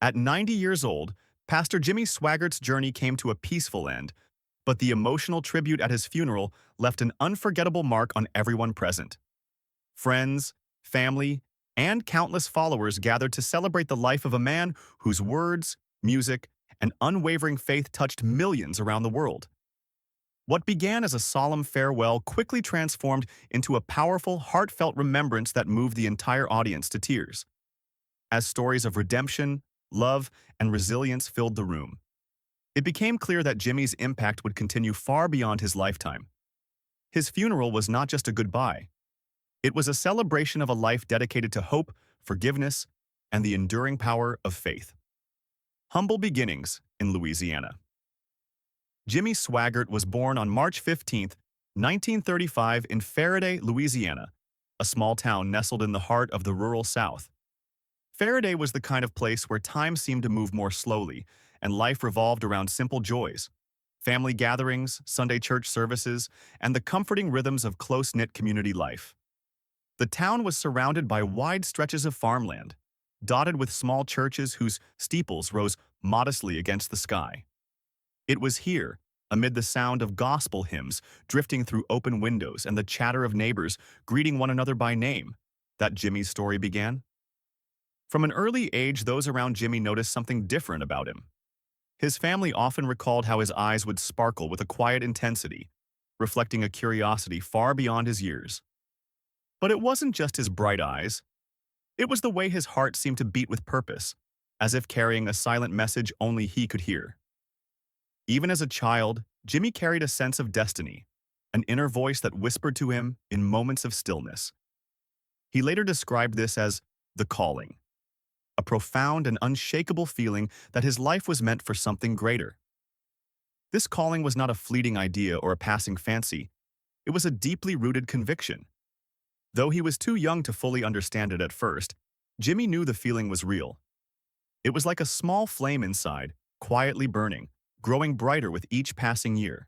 At 90 years old, Pastor Jimmy Swaggart's journey came to a peaceful end, but the emotional tribute at his funeral left an unforgettable mark on everyone present. Friends, family, and countless followers gathered to celebrate the life of a man whose words, music, and unwavering faith touched millions around the world. What began as a solemn farewell quickly transformed into a powerful, heartfelt remembrance that moved the entire audience to tears. As stories of redemption, love, and resilience filled the room, it became clear that Jimmy's impact would continue far beyond his lifetime. His funeral was not just a goodbye. It was a celebration of a life dedicated to hope, forgiveness, and the enduring power of faith. Humble beginnings in Louisiana. Jimmy Swaggart was born on March 15, 1935 in Faraday, Louisiana, a small town nestled in the heart of the rural South. Faraday was the kind of place where time seemed to move more slowly, and life revolved around simple joys, family gatherings, Sunday church services, and the comforting rhythms of close-knit community life. The town was surrounded by wide stretches of farmland, dotted with small churches whose steeples rose modestly against the sky. It was here, amid the sound of gospel hymns drifting through open windows and the chatter of neighbors greeting one another by name, that Jimmy's story began. From an early age, those around Jimmy noticed something different about him. His family often recalled how his eyes would sparkle with a quiet intensity, reflecting a curiosity far beyond his years. But it wasn't just his bright eyes. It was the way his heart seemed to beat with purpose, as if carrying a silent message only he could hear. Even as a child, Jimmy carried a sense of destiny, an inner voice that whispered to him in moments of stillness. He later described this as the calling, a profound and unshakable feeling that his life was meant for something greater. This calling was not a fleeting idea or a passing fancy. It was a deeply rooted conviction. Though he was too young to fully understand it at first, Jimmy knew the feeling was real. It was like a small flame inside, quietly burning, growing brighter with each passing year.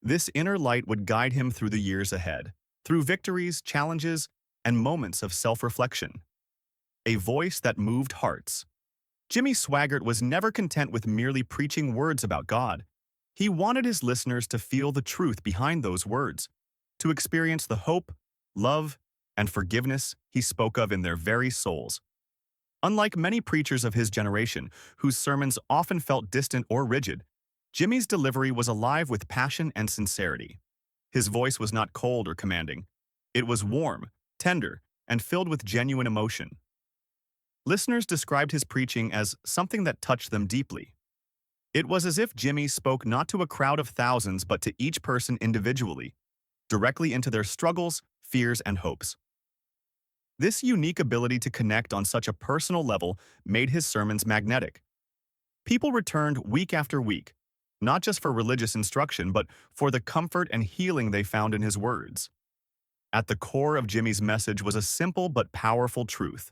This inner light would guide him through the years ahead, through victories, challenges, and moments of self-reflection. A voice that moved hearts. Jimmy Swaggart was never content with merely preaching words about God. He wanted his listeners to feel the truth behind those words, to experience the hope, love, and forgiveness he spoke of in their very souls. Unlike many preachers of his generation, whose sermons often felt distant or rigid, Jimmy's delivery was alive with passion and sincerity. His voice was not cold or commanding. It was warm, tender, and filled with genuine emotion. Listeners described his preaching as something that touched them deeply. It was as if Jimmy spoke not to a crowd of thousands but to each person individually, directly into their struggles, fears, and hopes. This unique ability to connect on such a personal level made his sermons magnetic. People returned week after week, not just for religious instruction but for the comfort and healing they found in his words. At the core of Jimmy's message was a simple but powerful truth.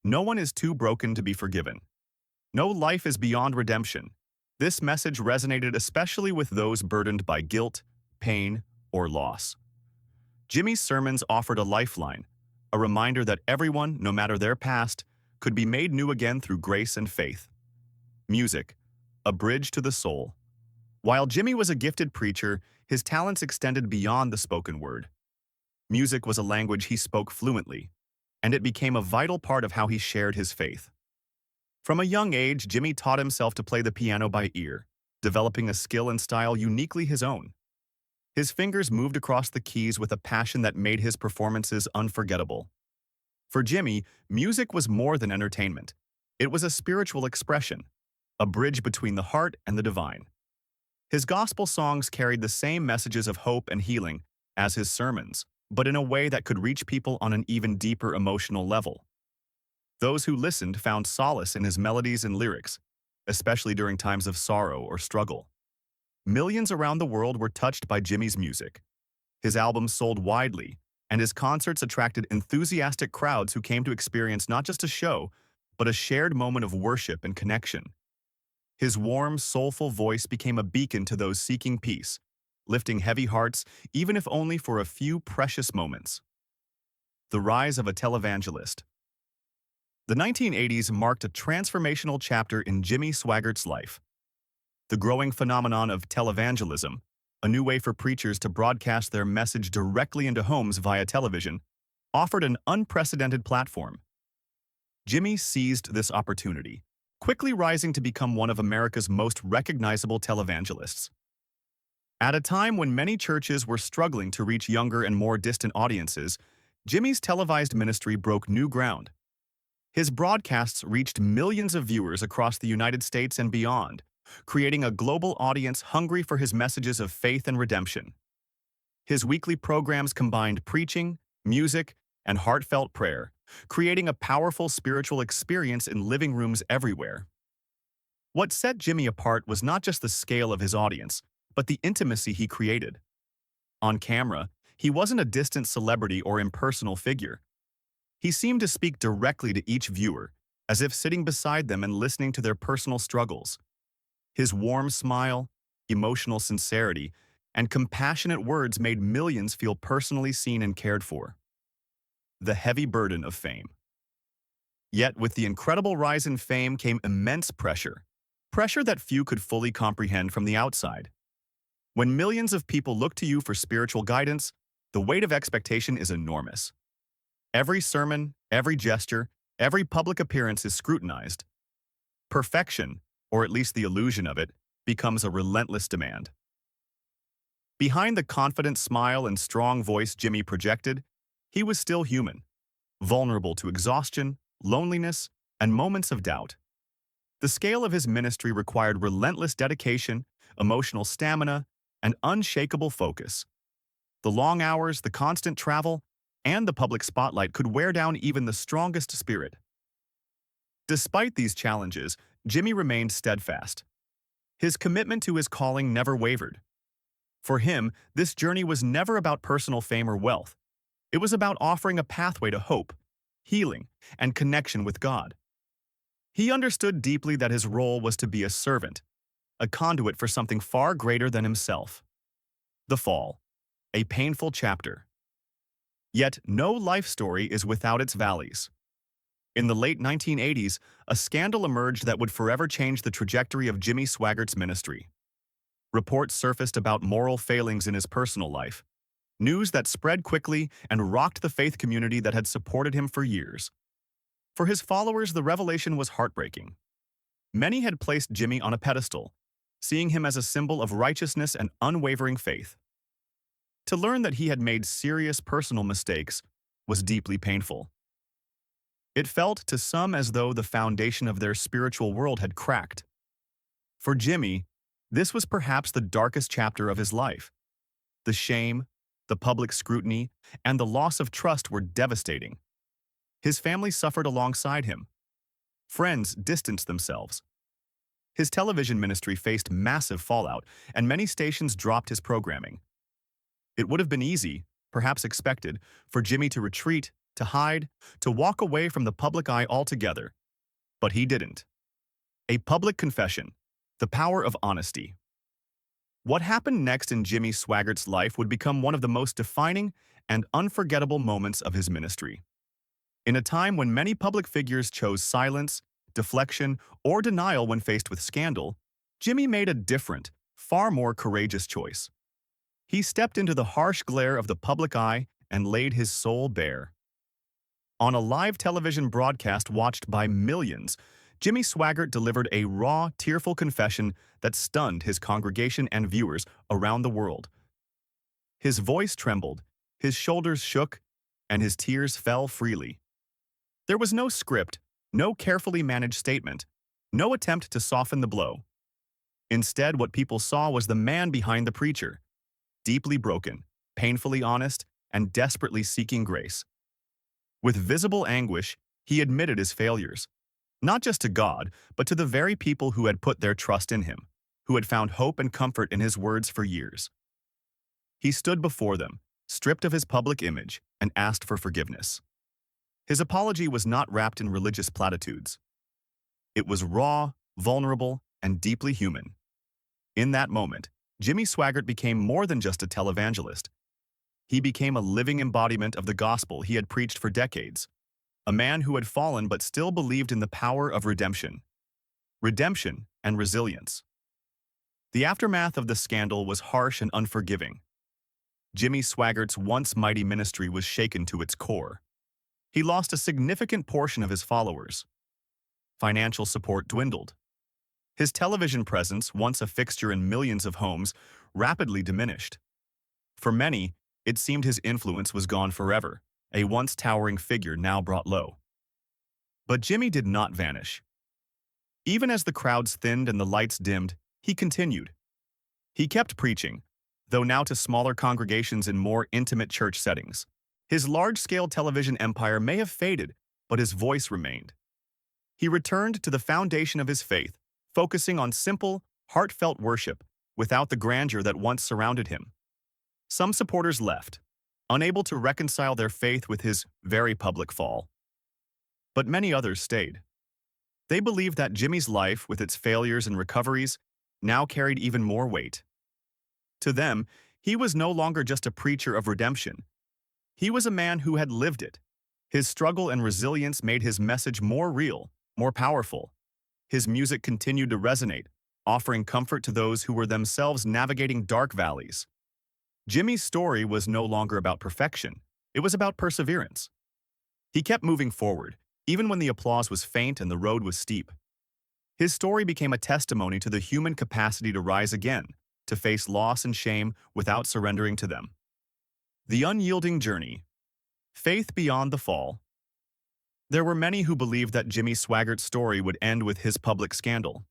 No one is too broken to be forgiven. No life is beyond redemption. This message resonated especially with those burdened by guilt, pain, or loss. Jimmy's sermons offered a lifeline, a reminder that everyone, no matter their past, could be made new again through grace and faith. Music, a bridge to the soul. While Jimmy was a gifted preacher, his talents extended beyond the spoken word. Music was a language he spoke fluently, and it became a vital part of how he shared his faith. From a young age, Jimmy taught himself to play the piano by ear, developing a skill and style uniquely his own. His fingers moved across the keys with a passion that made his performances unforgettable. For Jimmy, music was more than entertainment. It was a spiritual expression, a bridge between the heart and the divine. His gospel songs carried the same messages of hope and healing as his sermons, but in a way that could reach people on an even deeper emotional level. Those who listened found solace in his melodies and lyrics, especially during times of sorrow or struggle. Millions around the world were touched by Jimmy's music. His albums sold widely, and his concerts attracted enthusiastic crowds who came to experience not just a show, but a shared moment of worship and connection. His warm, soulful voice became a beacon to those seeking peace, lifting heavy hearts even if only for a few precious moments. The rise of a televangelist. The 1980s marked a transformational chapter in Jimmy Swaggart's life. The growing phenomenon of televangelism, a new way for preachers to broadcast their message directly into homes via television, offered an unprecedented platform. Jimmy seized this opportunity, quickly rising to become one of America's most recognizable televangelists. At a time when many churches were struggling to reach younger and more distant audiences, Jimmy's televised ministry broke new ground. His broadcasts reached millions of viewers across the United States and beyond, creating a global audience hungry for his messages of faith and redemption. His weekly programs combined preaching, music, and heartfelt prayer, creating a powerful spiritual experience in living rooms everywhere. What set Jimmy apart was not just the scale of his audience, but the intimacy he created. On camera, he wasn't a distant celebrity or impersonal figure. He seemed to speak directly to each viewer, as if sitting beside them and listening to their personal struggles. His warm smile, emotional sincerity, and compassionate words made millions feel personally seen and cared for. The heavy burden of fame. Yet, with the incredible rise in fame came immense pressure that few could fully comprehend from the outside. When millions of people look to you for spiritual guidance, the weight of expectation is enormous. Every sermon, every gesture, every public appearance is scrutinized. Perfection, or at least the illusion of it, becomes a relentless demand. Behind the confident smile and strong voice Jimmy projected, he was still human, vulnerable to exhaustion, loneliness, and moments of doubt. The scale of his ministry required relentless dedication, emotional stamina, and unshakable focus. The long hours, the constant travel, and the public spotlight could wear down even the strongest spirit. Despite these challenges, Jimmy remained steadfast. His commitment to his calling never wavered. For him, this journey was never about personal fame or wealth. It was about offering a pathway to hope, healing, and connection with God. He understood deeply that his role was to be a servant, a conduit for something far greater than himself. The fall, a painful chapter. Yet no life story is without its valleys. In the late 1980s, a scandal emerged that would forever change the trajectory of Jimmy Swaggart's ministry. Reports surfaced about moral failings in his personal life, news that spread quickly and rocked the faith community that had supported him for years. For his followers, the revelation was heartbreaking. Many had placed Jimmy on a pedestal, seeing him as a symbol of righteousness and unwavering faith. To learn that he had made serious personal mistakes was deeply painful. It felt to some as though the foundation of their spiritual world had cracked. For Jimmy, this was perhaps the darkest chapter of his life. The shame, the public scrutiny, and the loss of trust were devastating. His family suffered alongside him. Friends distanced themselves. His television ministry faced massive fallout, and many stations dropped his programming. It would have been easy, perhaps expected, for Jimmy to retreat, to hide, to walk away from the public eye altogether. But he didn't. A public confession, the power of honesty. What happened next in Jimmy Swaggart's life would become one of the most defining and unforgettable moments of his ministry. In a time when many public figures chose silence, deflection, or denial when faced with scandal, Jimmy made a different, far more courageous choice. He stepped into the harsh glare of the public eye and laid his soul bare. On a live television broadcast watched by millions, Jimmy Swaggart delivered a raw, tearful confession that stunned his congregation and viewers around the world. His voice trembled, his shoulders shook, and his tears fell freely. There was no script, no carefully managed statement, no attempt to soften the blow. Instead, what people saw was the man behind the preacher, deeply broken, painfully honest, and desperately seeking grace. With visible anguish, he admitted his failures, not just to God, but to the very people who had put their trust in him, who had found hope and comfort in his words for years. He stood before them, stripped of his public image, and asked for forgiveness. His apology was not wrapped in religious platitudes. It was raw, vulnerable, and deeply human. In that moment, Jimmy Swaggart became more than just a televangelist. He became a living embodiment of the gospel he had preached for decades. a man who had fallen but still believed in the power of redemption and resilience. The aftermath of the scandal was harsh and unforgiving. Jimmy Swaggart's once mighty ministry was shaken to its core. He lost a significant portion of his followers. Financial support dwindled. His television presence, once a fixture in millions of homes, rapidly diminished. For many, it seemed his influence was gone forever, a once towering figure now brought low. But Jimmy did not vanish. Even as the crowds thinned and the lights dimmed, he continued. He kept preaching, though now to smaller congregations in more intimate church settings. His large-scale television empire may have faded, but his voice remained. He returned to the foundation of his faith, focusing on simple, heartfelt worship without the grandeur that once surrounded him. Some supporters left, unable to reconcile their faith with his very public fall. But many others stayed. They believed that Jimmy's life, with its failures and recoveries, now carried even more weight. To them, he was no longer just a preacher of redemption. He was a man who had lived it. His struggle and resilience made his message more real, more powerful. His music continued to resonate, offering comfort to those who were themselves navigating dark valleys. Jimmy's story was no longer about perfection. It was about perseverance. He kept moving forward, even when the applause was faint and the road was steep. His story became a testimony to the human capacity to rise again, to face loss and shame without surrendering to them. The unyielding journey. Faith beyond the fall. There were many who believed that Jimmy Swaggart's story would end with his public scandal.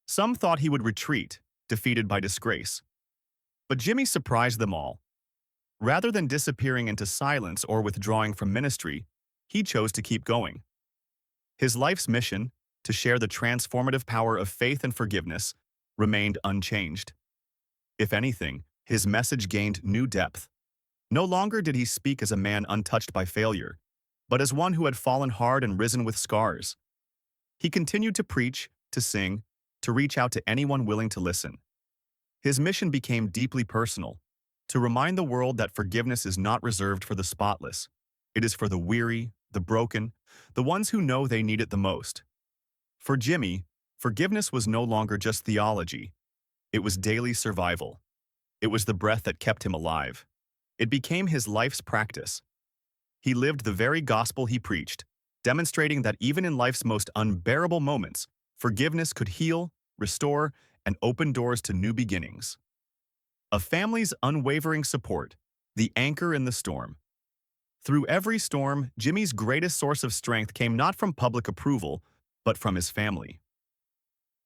Some thought he would retreat, defeated by disgrace. But Jimmy surprised them all. Rather than disappearing into silence or withdrawing from ministry, he chose to keep going. His life's mission, to share the transformative power of faith and forgiveness, remained unchanged. If anything, his message gained new depth. No longer did he speak as a man untouched by failure, but as one who had fallen hard and risen with scars. He continued to preach, to sing, to reach out to anyone willing to listen. His mission became deeply personal, to remind the world that forgiveness is not reserved for the spotless. It is for the weary, the broken, the ones who know they need it the most. For Jimmy, forgiveness was no longer just theology. It was daily survival. It was the breath that kept him alive. It became his life's practice. He lived the very gospel he preached, demonstrating that even in life's most unbearable moments, forgiveness could heal, restore, and open doors to new beginnings. A family's unwavering support, the anchor in the storm. Through every storm, Jimmy's greatest source of strength came not from public approval, but from his family.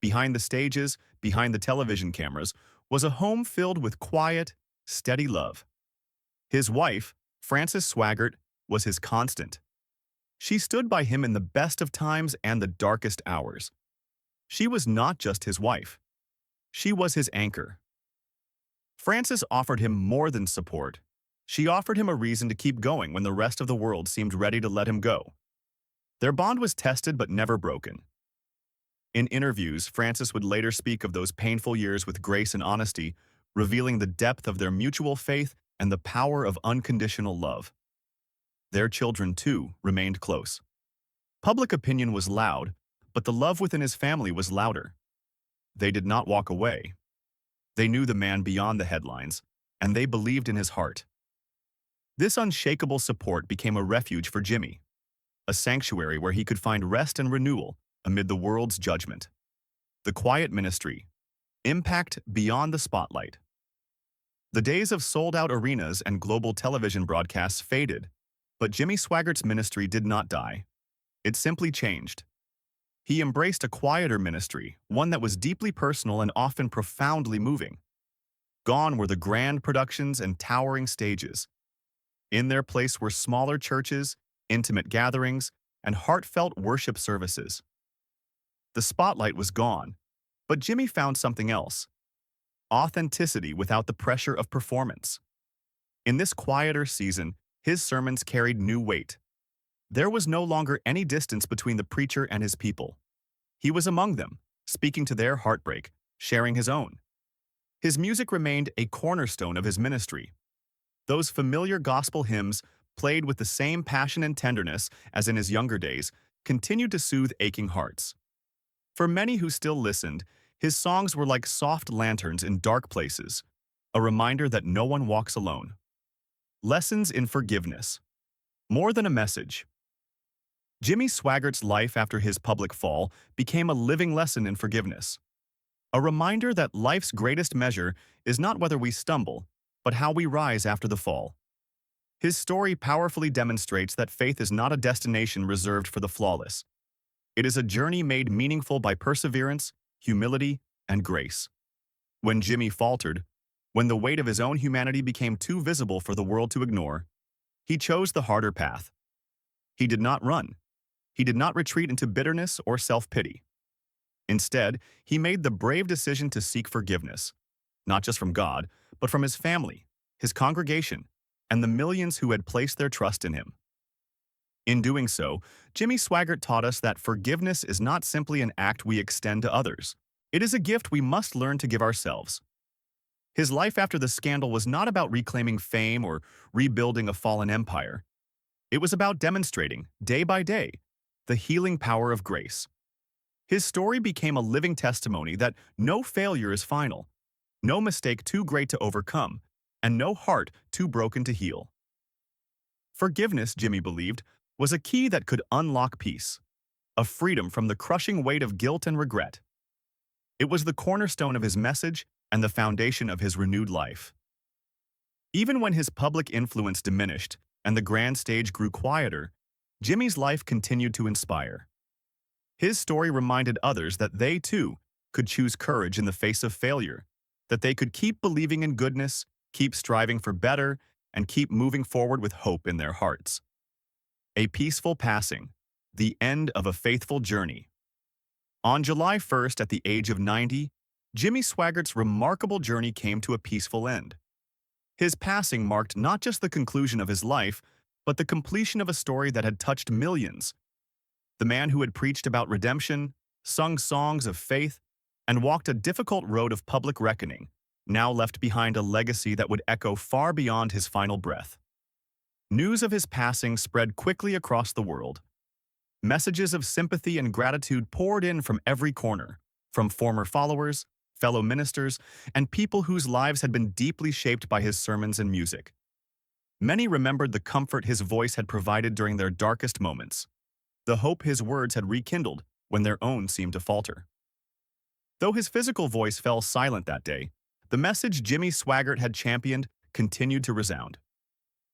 Behind the stages, behind the television cameras, was a home filled with quiet, steady love. His wife, Frances Swaggart, was his constant. She stood by him in the best of times and the darkest hours. She was not just his wife. She was his anchor. Frances offered him more than support. She offered him a reason to keep going when the rest of the world seemed ready to let him go. Their bond was tested but never broken. In interviews, Frances would later speak of those painful years with grace and honesty, revealing the depth of their mutual faith and the power of unconditional love. Their children, too, remained close. Public opinion was loud, but the love within his family was louder. They did not walk away. They knew the man beyond the headlines, and they believed in his heart. This unshakable support became a refuge for Jimmy, a sanctuary where he could find rest and renewal amid the world's judgment. The quiet ministry, impact beyond the spotlight. The days of sold-out arenas and global television broadcasts faded, but Jimmy Swaggart's ministry did not die. It simply changed. He embraced a quieter ministry, one that was deeply personal and often profoundly moving. Gone were the grand productions and towering stages. In their place were smaller churches, intimate gatherings, and heartfelt worship services. The spotlight was gone, but Jimmy found something else: authenticity without the pressure of performance. In this quieter season, his sermons carried new weight. There was no longer any distance between the preacher and his people. He was among them, speaking to their heartbreak, sharing his own. His music remained a cornerstone of his ministry. Those familiar gospel hymns, played with the same passion and tenderness as in his younger days, continued to soothe aching hearts. For many who still listened, his songs were like soft lanterns in dark places, a reminder that no one walks alone. Lessons in forgiveness. More than a message. Jimmy Swaggart's life after his public fall became a living lesson in forgiveness. A reminder that life's greatest measure is not whether we stumble, but how we rise after the fall. His story powerfully demonstrates that faith is not a destination reserved for the flawless. It is a journey made meaningful by perseverance, humility, and grace. When Jimmy faltered, when the weight of his own humanity became too visible for the world to ignore, he chose the harder path. He did not run. He did not retreat into bitterness or self-pity. Instead, he made the brave decision to seek forgiveness, not just from God, but from his family, his congregation, and the millions who had placed their trust in him. In doing so, Jimmy Swaggart taught us that forgiveness is not simply an act we extend to others. It is a gift we must learn to give ourselves. His life after the scandal was not about reclaiming fame or rebuilding a fallen empire. It was about demonstrating, day by day, the healing power of grace. His story became a living testimony that no failure is final, no mistake too great to overcome, and no heart too broken to heal. Forgiveness, Jimmy believed, was a key that could unlock peace, a freedom from the crushing weight of guilt and regret. It was the cornerstone of his message and the foundation of his renewed life. Even when his public influence diminished and the grand stage grew quieter, Jimmy's life continued to inspire. His story reminded others that they, too, could choose courage in the face of failure, that they could keep believing in goodness, keep striving for better, and keep moving forward with hope in their hearts. A peaceful passing, the end of a faithful journey. On July 1st, at the age of 90, Jimmy Swaggart's remarkable journey came to a peaceful end. His passing marked not just the conclusion of his life, but the completion of a story that had touched millions. The man who had preached about redemption, sung songs of faith, and walked a difficult road of public reckoning, now left behind a legacy that would echo far beyond his final breath. News of his passing spread quickly across the world. Messages of sympathy and gratitude poured in from every corner, from former followers, fellow ministers, and people whose lives had been deeply shaped by his sermons and music. Many remembered the comfort his voice had provided during their darkest moments, the hope his words had rekindled when their own seemed to falter. Though his physical voice fell silent that day, the message Jimmy Swaggart had championed continued to resound.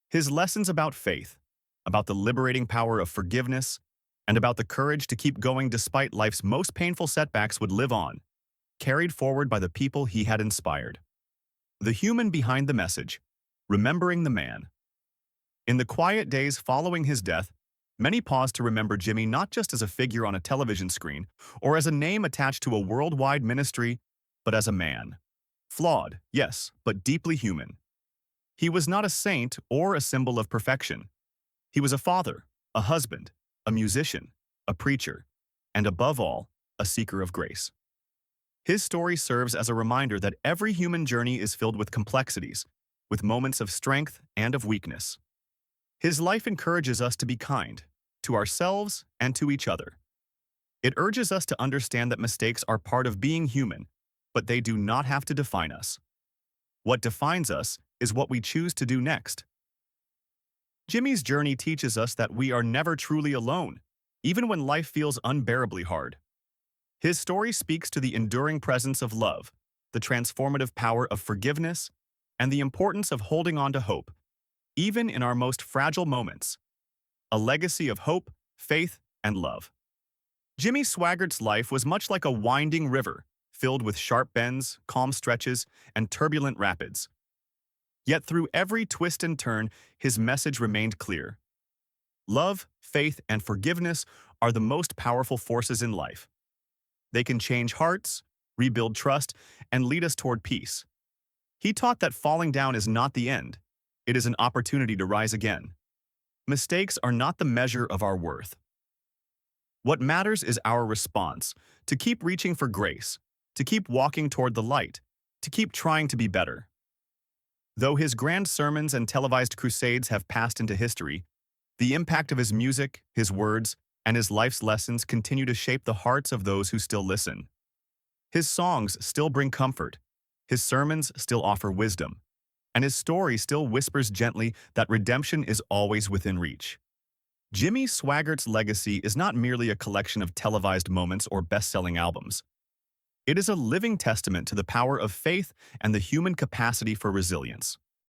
His lessons about faith, about the liberating power of forgiveness, and about the courage to keep going despite life's most painful setbacks would live on, carried forward by the people he had inspired. The human behind the message, remembering the man. In the quiet days following his death, many paused to remember Jimmy not just as a figure on a television screen or as a name attached to a worldwide ministry, but as a man. Flawed, yes, but deeply human. He was not a saint or a symbol of perfection. He was a father, a husband, a musician, a preacher, and above all, a seeker of grace. His story serves as a reminder that every human journey is filled with complexities, with moments of strength and of weakness. His life encourages us to be kind, to ourselves and to each other. It urges us to understand that mistakes are part of being human, but they do not have to define us. What defines us is what we choose to do next. Jimmy's journey teaches us that we are never truly alone, even when life feels unbearably hard. His story speaks to the enduring presence of love, the transformative power of forgiveness, and the importance of holding on to hope, even in our most fragile moments. A legacy of hope, faith, and love. Jimmy Swaggart's life was much like a winding river, filled with sharp bends, calm stretches, and turbulent rapids. Yet through every twist and turn, his message remained clear. Love, faith, and forgiveness are the most powerful forces in life. They can change hearts, rebuild trust, and lead us toward peace. He taught that falling down is not the end. It is an opportunity to rise again. Mistakes are not the measure of our worth. What matters is our response, to keep reaching for grace, to keep walking toward the light, to keep trying to be better. Though his grand sermons and televised crusades have passed into history, the impact of his music, his words, and his life's lessons continue to shape the hearts of those who still listen. His songs still bring comfort, his sermons still offer wisdom, and his story still whispers gently that redemption is always within reach. Jimmy Swaggart's legacy is not merely a collection of televised moments or best-selling albums. It is a living testament to the power of faith and the human capacity for resilience.